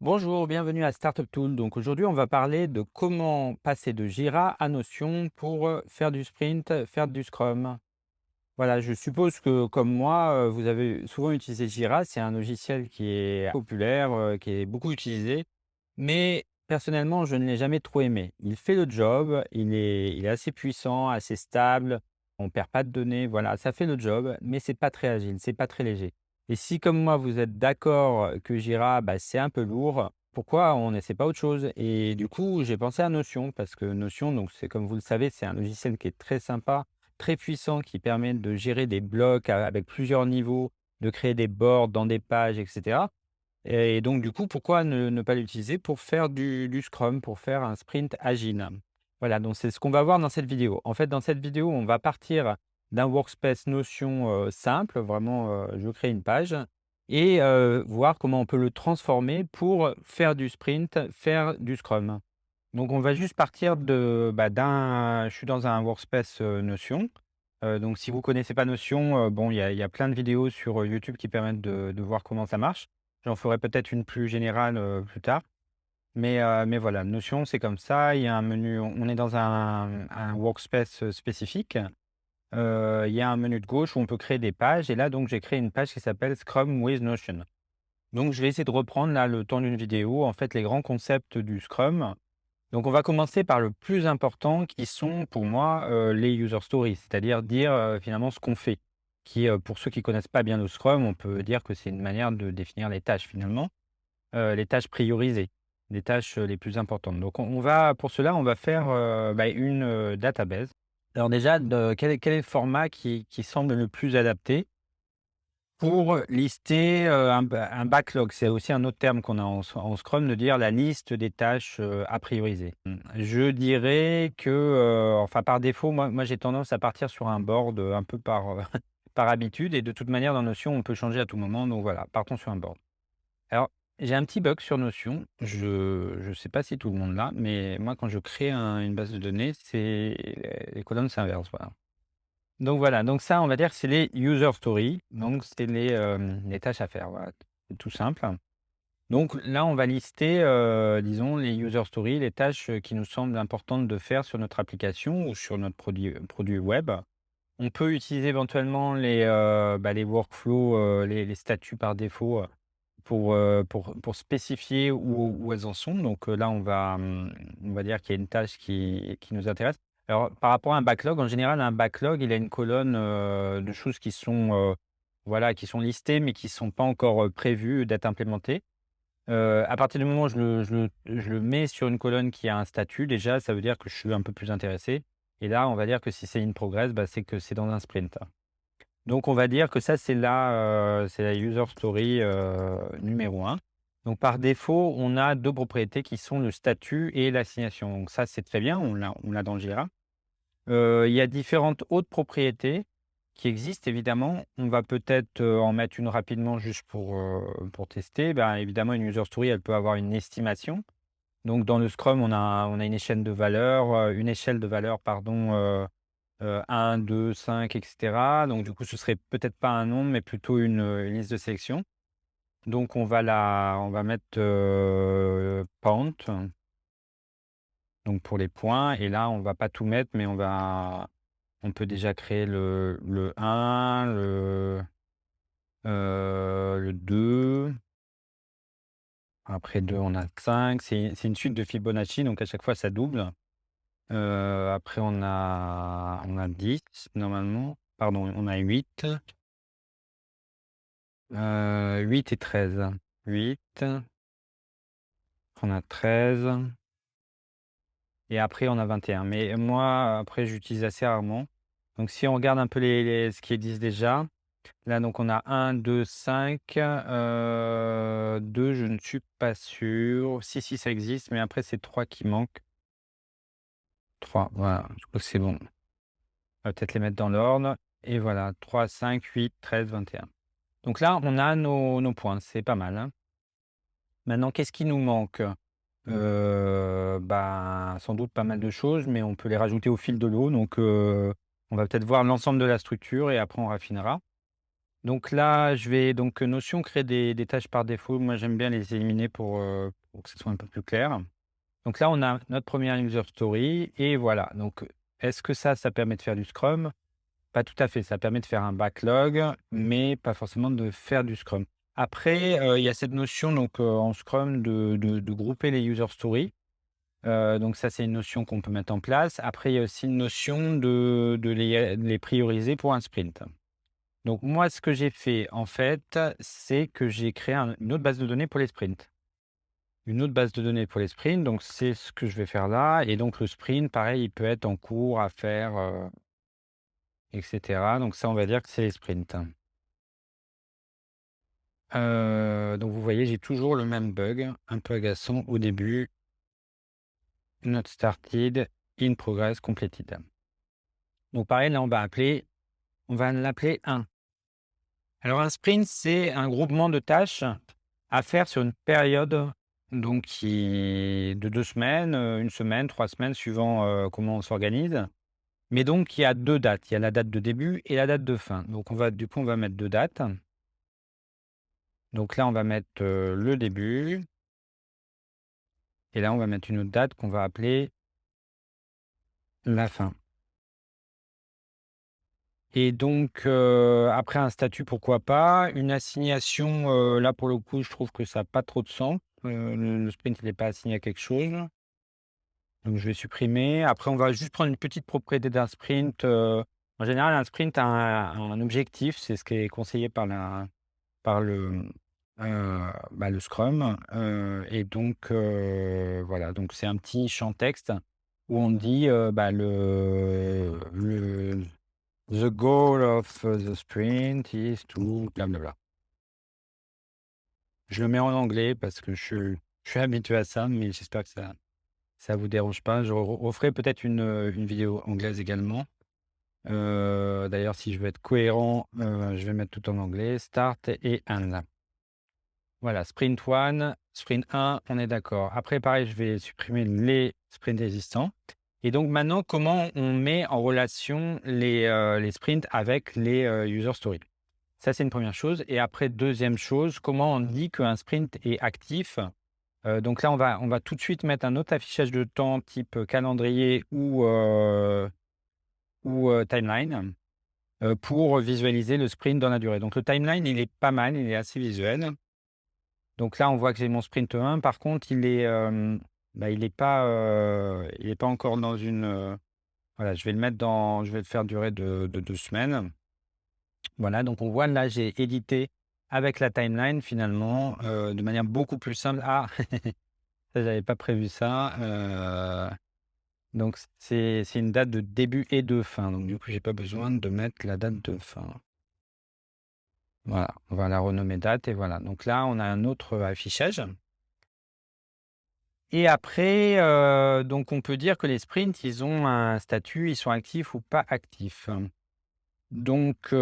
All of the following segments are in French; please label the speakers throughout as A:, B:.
A: Bonjour, bienvenue à Startup Tool. Donc aujourd'hui, on va parler de comment passer de Jira à Notion pour faire du sprint, faire du Scrum. Voilà, je suppose que comme moi, vous avez souvent utilisé Jira. C'est un logiciel qui est populaire, qui est beaucoup utilisé. Mais personnellement, je ne l'ai jamais trop aimé. Il fait le job, il est assez puissant, assez stable. On perd pas de données. Voilà, ça fait le job, mais c'est pas très agile, c'est pas très léger. Et si comme moi, vous êtes d'accord que Jira, bah, c'est un peu lourd, pourquoi on n'essaie pas autre chose? Et du coup, j'ai pensé à Notion parce que Notion, donc c'est comme vous le savez, c'est un logiciel qui est très sympa, très puissant, qui permet de gérer des blocs avec plusieurs niveaux, de créer des boards dans des pages, etc. Et donc du coup, pourquoi ne pas l'utiliser pour faire du Scrum, pour faire un sprint agile? Voilà, donc c'est ce qu'on va voir dans cette vidéo. En fait, dans cette vidéo, on va partir d'un workspace Notion, simple, vraiment, je crée une page et voir comment on peut le transformer pour faire du sprint, faire du Scrum. Donc on va juste partir je suis dans un workspace, Notion. Donc si vous connaissez pas Notion, bon, il y a plein de vidéos sur, YouTube qui permettent de voir comment ça marche. J'en ferai peut-être une plus générale, plus tard. Mais voilà, Notion, c'est comme ça. Il y a un menu, on est dans un workspace, spécifique. Il y a un menu de gauche où on peut créer des pages et là, donc j'ai créé une page qui s'appelle Scrum with Notion. Donc je vais essayer de reprendre là, le temps d'une vidéo, en fait, les grands concepts du Scrum. Donc on va commencer par le plus important qui sont pour moi, les user stories, c'est-à-dire dire, finalement ce qu'on fait. Qui, pour ceux qui connaissent pas bien le Scrum, on peut dire que c'est une manière de définir les tâches finalement, les tâches priorisées, les tâches, les plus importantes. Donc on va pour cela, on va faire, une, database. Alors déjà, quel est le format qui semble le plus adapté? Pour lister, un backlog, c'est aussi un autre terme qu'on a en Scrum, de dire la liste des tâches, à prioriser. Je dirais que, enfin par défaut, moi j'ai tendance à partir sur un board, un peu par, par habitude et de toute manière dans Notion, on peut changer à tout moment, donc voilà, partons sur un board. Alors, j'ai un petit bug sur Notion, je sais pas si tout le monde l'a, mais moi quand je crée une base de données, c'est les colonnes s'inversent, voilà. Donc voilà, donc ça, on va dire que c'est les user stories, donc c'est les tâches à faire, voilà, c'est tout simple. Donc là, on va lister, disons les user stories, les tâches, qui nous semblent importantes de faire sur notre application ou sur notre produit web. On peut utiliser éventuellement les workflows, les statuts par défaut, pour spécifier où elles en sont. Donc, là, on va dire qu'il y a une tâche qui nous intéresse. Alors, par rapport à un backlog, en général, un backlog, il a une colonne, de choses qui sont, voilà, qui sont listées, mais qui ne sont pas encore, prévues d'être implémentées. À partir du moment où je le mets sur une colonne qui a un statut, déjà, ça veut dire que je suis un peu plus intéressé et là, on va dire que si c'est in progress, bah, c'est que c'est dans un sprint. Donc on va dire que ça, c'est la user story, numéro un. Donc par défaut, on a 2 propriétés qui sont le statut et l'assignation. Donc ça, c'est très bien, on l'a dans Jira. Il y a différentes autres propriétés qui existent évidemment. On va peut-être, en mettre une rapidement juste pour tester. Ben, évidemment, une user story, elle peut avoir une estimation. Donc dans le Scrum, on a une échelle de valeurs pardon, 1, 2, 5 et cetera. Donc du coup, ce serait peut-être pas un nombre, mais plutôt une liste de sélection. Donc on va mettre, count, donc pour les points et là, on va pas tout mettre, mais on peut déjà créer le 1, le 2. Après 2, on a 5. C'est une suite de Fibonacci, donc à chaque fois, ça double. Après on a 10 normalement. Pardon, on a 8. 8 et 13. 8, on a 13 et après on a 21. Mais moi, après, j'utilise assez rarement. Donc si on regarde un peu ce qui existe déjà, là, donc on a 1, 2, 5, 2, je ne suis pas sûr. Si, ça existe, mais après c'est 3 qui manquent. 3, voilà, je crois que c'est bon. On va peut-être les mettre dans l'ordre et voilà, 3, 5, 8, 13, 21. Donc là, on a nos points, c'est pas mal, hein. Maintenant, qu'est-ce qui nous manque? Sans doute pas mal de choses, mais on peut les rajouter au fil de l'eau. Donc, on va peut-être voir l'ensemble de la structure et après on raffinera. Donc là, je vais donc Notion créer des tâches par défaut. Moi, j'aime bien les éliminer pour que ce soit un peu plus clair. Donc là, on a notre première user story et voilà. Donc, est-ce que ça permet de faire du Scrum? Pas tout à fait, ça permet de faire un backlog, mais pas forcément de faire du Scrum. Après, il y a cette notion donc, en Scrum de grouper les user stories. Donc ça, c'est une notion qu'on peut mettre en place. Après, il y a aussi une notion de les prioriser pour un sprint. Donc moi, ce que j'ai fait, en fait, c'est que j'ai créé une autre base de données pour les sprints. Une autre base de données pour les sprints, donc c'est ce que je vais faire là et donc le sprint, pareil, il peut être en cours à faire, et cetera. Donc ça, on va dire que c'est les sprints. Donc vous voyez, j'ai toujours le même bug, un peu agaçant au début. Not started, in progress, completed. Donc pareil, là, on va l'appeler 1. Alors un sprint, c'est un groupement de tâches à faire sur une période, donc qui de 2 semaines, 1 semaine, 3 semaines, suivant, comment on s'organise. Mais donc il y a 2 dates. Il y a la date de début et la date de fin. Donc on va mettre 2 dates. Donc là, on va mettre, le début et là, on va mettre une autre date qu'on va appeler la fin. Et donc, après un statut, pourquoi pas. Une assignation, là, pour le coup, je trouve que ça a pas trop de sens. Le sprint, il est pas assigné à quelque chose. Donc je vais supprimer. Après, on va juste prendre une petite propriété d'un sprint. En général, un sprint a un objectif, c'est ce qui est conseillé par le Scrum. Et donc, voilà, donc c'est un petit champ texte où on dit The goal of the sprint is to blablabla. Je le mets en anglais parce que je suis habitué à ça, mais j'espère que ça vous dérange pas. Je referai peut-être une vidéo anglaise également. D'ailleurs, si je veux être cohérent, je vais mettre tout en anglais. Start et end. Voilà, sprint 1, sprint 1, on est d'accord. Après, pareil, je vais supprimer les sprints existants. Et donc maintenant, comment on met en relation les sprints avec les user stories? Ça, c'est une première chose. Et après, deuxième chose, comment on dit qu'un sprint est actif? Donc là, on va tout de suite mettre un autre affichage de temps type calendrier ou timeline, pour visualiser le sprint dans la durée. Donc le timeline, il est pas mal, il est assez visuel. Donc là, on voit que j'ai mon sprint 1. Par contre, il est pas encore dans une, voilà, je vais le faire durer de 2 semaines. Voilà, donc on voit là, j'ai édité avec la timeline finalement, de manière beaucoup plus simple. Ah! Ça, j'avais pas prévu ça, donc c'est une date de début et de fin, donc du coup, j'ai pas besoin de mettre la date de fin. Voilà, on va la renommer date et voilà. Donc là, on a un autre affichage et après, donc on peut dire que les sprints, ils ont un statut, ils sont actifs ou pas actifs. Donc,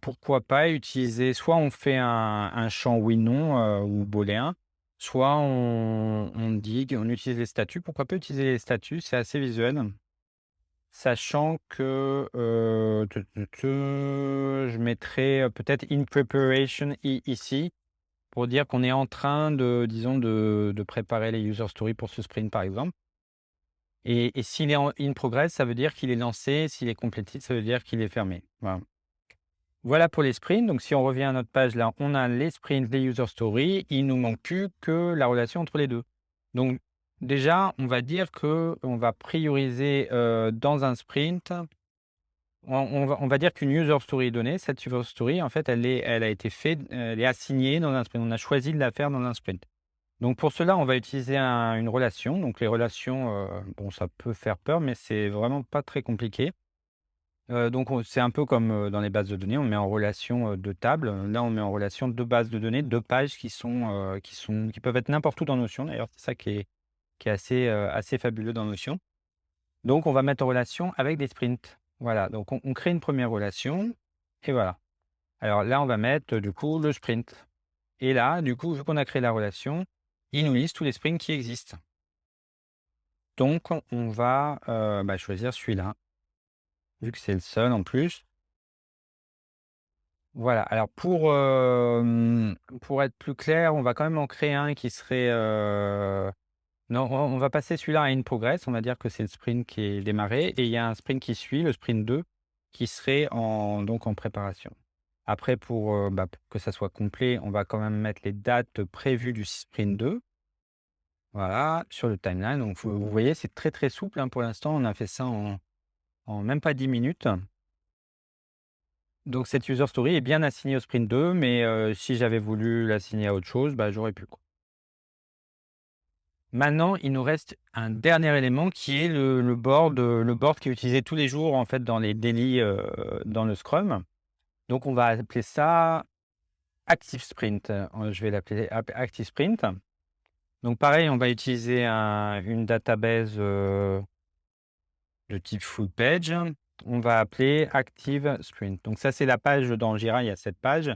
A: pourquoi pas utiliser soit on fait un champ oui/non, ou booléen, soit on dit qu'on utilise les statuts. Pourquoi pas utiliser les statuts? C'est assez visuel. Sachant que, je mettrais, peut-être in preparation ici, pour dire qu'on est en train de, disons, de préparer les user stories pour ce sprint, par exemple. Et s'il est en in progress, ça veut dire qu'il est lancé. S'il est completed, ça veut dire qu'il est fermé. Voilà. Voilà pour les sprints. Donc si on revient à notre page là, on a les sprints, les user stories. Il nous manque plus que la relation entre les 2. Donc déjà, on va dire que on va prioriser, dans un sprint, on va dire qu'une user story est donnée. Cette user story, en fait, elle a été faite, elle est assignée dans un sprint. On a choisi de la faire dans un sprint. Donc pour cela, on va utiliser une relation. Donc les relations, bon, ça peut faire peur, mais c'est vraiment pas très compliqué. Donc c'est un peu comme, dans les bases de données, on met en relation, 2 tables. Là, on met en relation 2 bases de données, 2 pages qui peuvent être n'importe où dans Notion d'ailleurs. C'est ça qui est assez fabuleux dans Notion. Donc on va mettre en relation avec des sprints. Voilà, donc on crée une première relation et voilà. Alors là, on va mettre, du coup, le sprint et là, du coup, vu qu'on a créé la relation, il nous liste tous les sprints qui existent. Donc on va, choisir celui-là, vu que c'est le seul en plus. Voilà, alors pour être plus clair, on va quand même en créer un qui serait, non, on va passer celui-là à in progress. On va dire que c'est le sprint qui est démarré et il y a un sprint qui suit, le sprint 2, qui serait en préparation. Après pour que ça soit complet, on va quand même mettre les dates prévues du sprint 2, voilà, sur le timeline. Donc vous voyez, c'est très, très souple, hein, pour l'instant. On a fait ça en même pas 10 minutes. Donc cette user story est bien assignée au sprint 2, mais si j'avais voulu l'assigner à autre chose, bah, j'aurais pu, quoi. Maintenant, il nous reste un dernier élément qui est le board qui est utilisé tous les jours, en fait, dans les daily, dans le Scrum. Donc on va appeler ça Active Sprint. Je vais l'appeler Active Sprint. Donc pareil, on va utiliser une database, de type full page. On va appeler Active Sprint. Donc ça, c'est la page dans Jira, il y a cette page,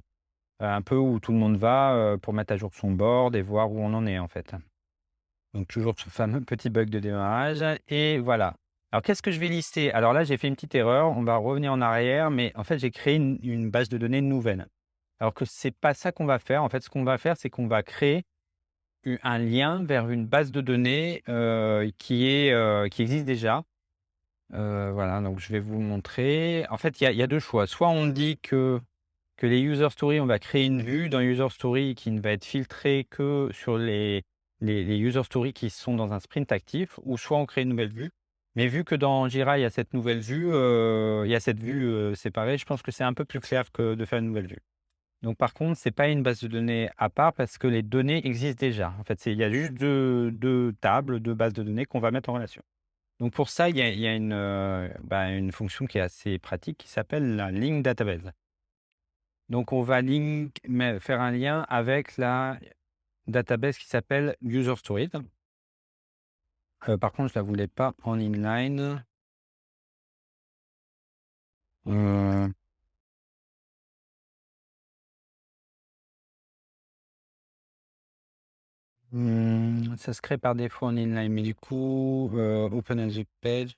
A: un peu où tout le monde va, pour mettre à jour son board et voir où on en est, en fait. Donc toujours ce fameux petit bug de démarrage et voilà. Alors qu'est-ce que je vais lister? Alors là, j'ai fait une petite erreur, on va revenir en arrière, mais en fait, j'ai créé une base de données nouvelle. Alors que c'est pas ça qu'on va faire. En fait, ce qu'on va faire, c'est qu'on va créer un lien vers une base de données, qui existe déjà. Voilà, donc je vais vous montrer. En fait, il y a 2 choix. Soit on dit que les user stories, on va créer une vue dans user story qui ne va être filtrée que sur les user stories qui sont dans un sprint actif, ou soit on crée une nouvelle vue. Mais vu que dans Jira, il y a cette nouvelle vue, il y a cette vue, séparée, je pense que c'est un peu plus clair que de faire une nouvelle vue. Donc par contre, c'est pas une base de données à part parce que les données existent déjà. En fait, il y a juste deux tables, 2 bases de données qu'on va mettre en relation. Donc pour ça, il y a une fonction qui est assez pratique qui s'appelle la link database. Donc on va faire un lien avec la database qui s'appelle user stories. Par contre, je la voulais pas en inline. Heu, Ça se crée par défaut en inline, mais du coup, open a zip page.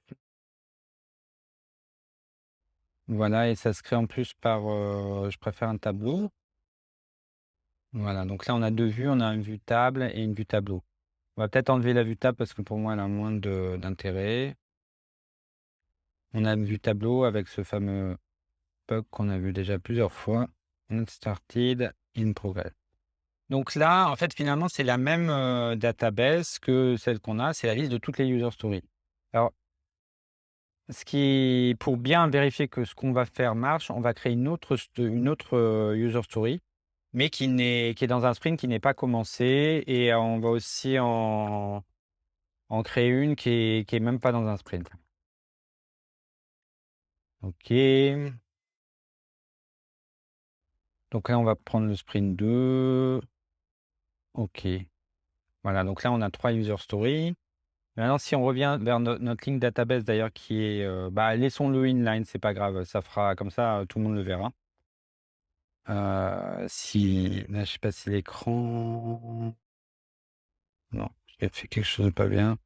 A: Voilà, et ça se crée en plus par, je préfère un tableau. Voilà, donc là on a 2 vues, on a une vue table et une vue tableau. On va peut-être enlever la vue table parce que pour moi elle a moins d'intérêt. On a une vue tableau avec ce fameux bug qu'on a vu déjà plusieurs fois. Not started in progress. Donc là, en fait, finalement, c'est la même, database que celle qu'on a, c'est la liste de toutes les user stories. Alors, pour bien vérifier que ce qu'on va faire marche, on va créer une autre, user story, mais qui est dans un sprint qui n'est pas commencé, et on va aussi en créer une qui est même pas dans un sprint. OK. Donc là, on va prendre le sprint 2. OK. Voilà, donc là, on a 3 user stories. Maintenant, si on revient vers notre ligne database d'ailleurs qui est, laissons-le inline, c'est pas grave, ça fera comme ça, tout le monde le verra. Si là, je sais pas si l'écran, non, j'ai fait quelque chose de pas bien.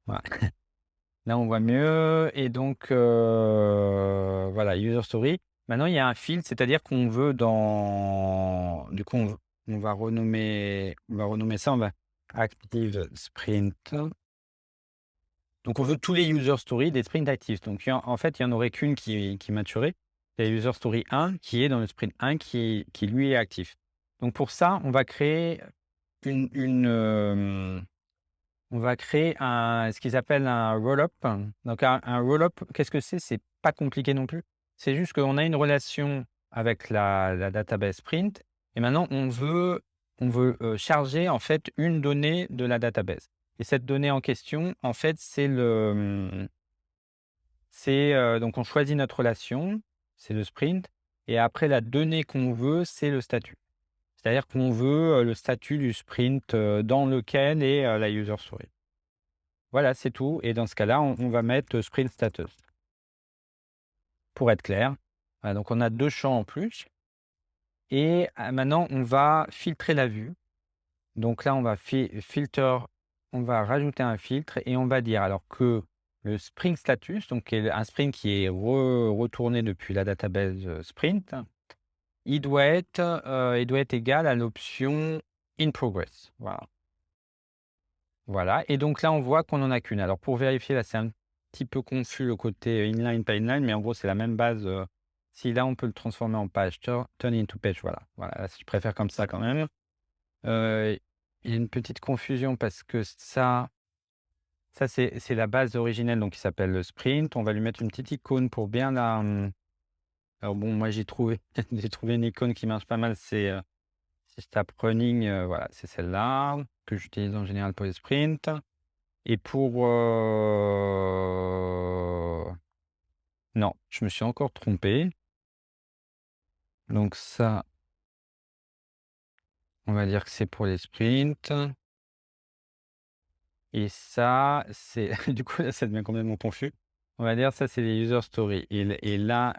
A: Voilà. Là, on voit mieux, et donc voilà, user story. Maintenant, il y a un field, c'est-à-dire qu'on veut dans du coup, on va renommer ça, on va active sprint. Donc on veut tous les user stories des sprints actifs. Donc en fait, il y en aurait qu'une qui maturait. C'est la user story 1 qui est dans le sprint 1 qui lui est actif. Donc pour ça, on va créer on va créer ce qu'ils appellent un roll-up. Donc un roll-up, qu'est-ce que c'est? C'est pas compliqué non plus. C'est juste qu'on a une relation avec la database sprint, et maintenant on veut charger en fait une donnée de la database. Et cette donnée en question, en fait, donc on choisit notre relation, c'est le sprint, et après la donnée qu'on veut, c'est le statut. C'est-à-dire qu'on veut, le statut du sprint, dans lequel est, la user story. Voilà, c'est tout, et dans ce cas-là, on va mettre, sprint status pour être clair. Voilà, donc on a 2 champs en plus, et maintenant on va filtrer la vue. Donc là, on va filter, on va rajouter un filtre et on va dire alors que le sprint status, donc qui est un sprint qui est retourné depuis la database, sprint, il doit être égal à l'option in progress. Voilà. Voilà et donc là, on voit qu'on en a qu'une. Alors pour vérifier, là, c'est un petit peu confus le côté inline, pas inline, mais en gros, c'est la même base, si là, on peut le transformer en page, turn into page, voilà. Voilà, là, je préfère comme ça quand même. Il y a une petite confusion parce que ça c'est la base originelle, donc qui s'appelle le sprint. On va lui mettre une petite icône pour bien la, alors bon, moi j'ai trouvé j'ai trouvé une icône qui marche pas mal, c'est Stop Running, voilà, c'est celle-là que j'utilise en général pour les sprints et pour, non, je me suis encore trompé. Donc ça, on va dire que c'est pour les sprints et ça, c'est du coup, là, ça devient complètement confus. On va dire ça, c'est les user stories et là,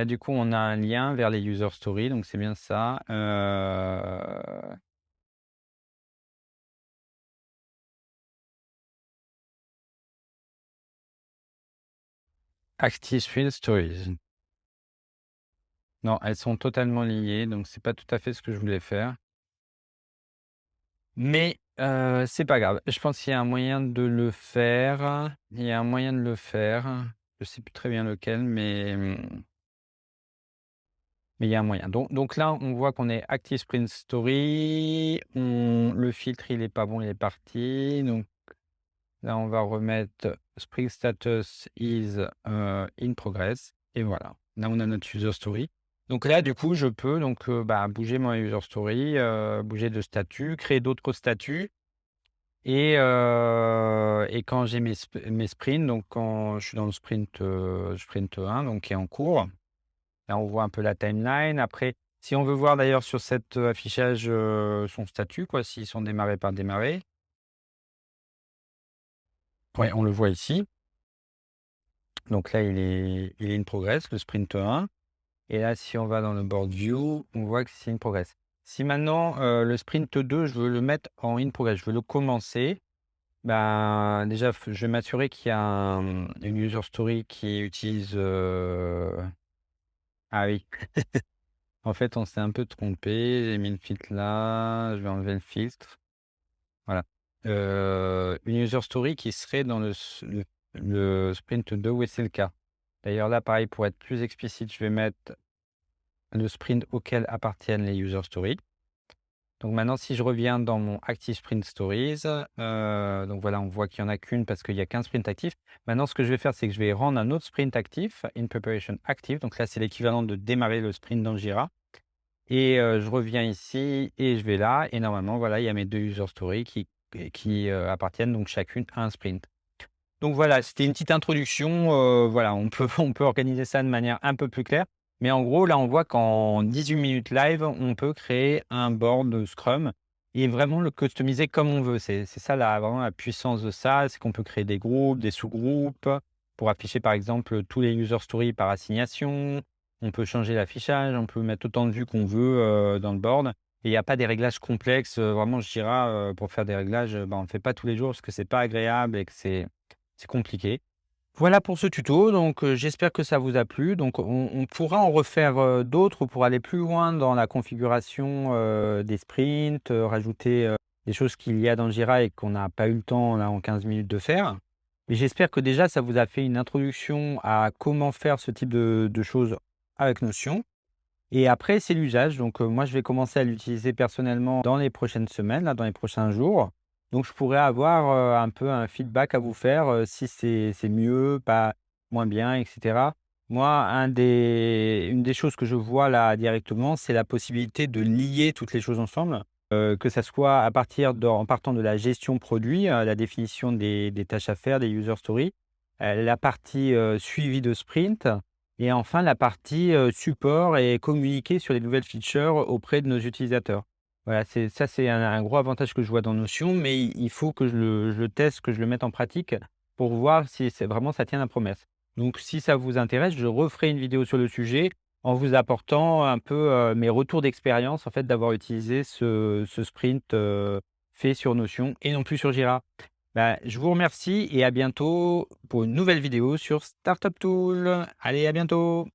A: du coup, on a un lien vers les user stories, donc c'est bien ça, Active Sprint Stories. Non, elles sont totalement liées, donc c'est pas tout à fait ce que je voulais faire. Mais, c'est pas grave. Je pense qu'il y a un moyen de le faire. Il y a un moyen de le faire. Je sais plus très bien lequel, mais il y a un moyen. Donc là, on voit qu'on est Active Sprint Story. Le filtre, il est pas bon, il est parti. Donc là, on va remettre Sprint Status is, in progress et voilà. Là, on a notre user story. Donc là, du coup, je peux donc, bouger mon user story, bouger de statut, créer d'autres statuts et quand j'ai mes sprints, donc quand je suis dans le sprint 1 donc qui est en cours, là, on voit un peu la timeline. Après, si on veut voir d'ailleurs sur cet, affichage, son statut quoi, s'ils sont démarrés, pas démarrés. Ouais, on le voit ici. Donc là, il est in progress, le sprint 1 et là, si on va dans le board view, on voit que c'est in progress. Si maintenant, le sprint 2, je veux le mettre en in progress, je veux le commencer, ben, déjà, je vais m'assurer qu'il y a une user story qui utilise, ah oui, en fait, on s'est un peu trompé, j'ai mis le filtre là, je vais enlever le filtre, voilà. Une user story qui serait dans le sprint 2 où c'est le cas. D'ailleurs là, pareil, pour être plus explicite, je vais mettre le sprint auquel appartiennent les user stories. Donc maintenant, si je reviens dans mon Active Sprint Stories, donc voilà, on voit qu'il n'y en a qu'une parce qu'il y a qu'un sprint actif. Maintenant, ce que je vais faire, c'est que je vais rendre un autre sprint actif, In Preparation Active. Donc là, c'est l'équivalent de démarrer le sprint dans Jira. Et je reviens ici et je vais là. Et normalement, voilà, il y a mes deux user stories qui appartiennent donc chacune à un sprint. Donc voilà, c'était une petite introduction, voilà, on peut on peut organiser ça de manière un peu plus claire. Mais en gros, là, on voit qu'en 18 minutes live, on peut créer un board Scrum et vraiment le customiser comme on veut. C'est ça vraiment la puissance de ça, c'est qu'on peut créer des groupes, des sous-groupes pour afficher, par exemple, tous les user stories par assignation. On peut changer l'affichage, on peut mettre autant de vues qu'on veut, dans le board et il y a pas des réglages complexes, vraiment je dirais, pour faire des réglages, on le fait pas tous les jours parce que c'est pas agréable et que c'est compliqué. Voilà pour ce tuto, donc j'espère que ça vous a plu. Donc on pourra en refaire, d'autres pour aller plus loin dans la configuration, des sprints, rajouter, des choses qu'il y a dans Jira et qu'on n'a pas eu le temps là en 15 minutes de faire. Mais j'espère que déjà ça vous a fait une introduction à comment faire ce type de choses avec Notion. Et après, c'est l'usage. Donc, moi, je vais commencer à l'utiliser personnellement dans les prochaines semaines, là, dans les prochains jours. Donc, je pourrais avoir, un peu un feedback à vous faire, si c'est mieux, pas moins bien, et cetera. Moi, une des choses que je vois là directement, c'est la possibilité de lier toutes les choses ensemble, que ça soit en partant de la gestion produit, la définition des tâches à faire, des user stories, la partie, suivi de sprint et enfin, la partie, support et communiquer sur les nouvelles features auprès de nos utilisateurs. Voilà, c'est un gros avantage que je vois dans Notion, mais il faut que je le teste, que je le mette en pratique pour voir si c'est vraiment ça tient la promesse. Donc si ça vous intéresse, je referai une vidéo sur le sujet en vous apportant un peu, mes retours d'expérience, en fait, d'avoir utilisé ce sprint, fait sur Notion et non plus sur Jira. Bah, je vous remercie et à bientôt pour une nouvelle vidéo sur Startup Tool. Allez, à bientôt!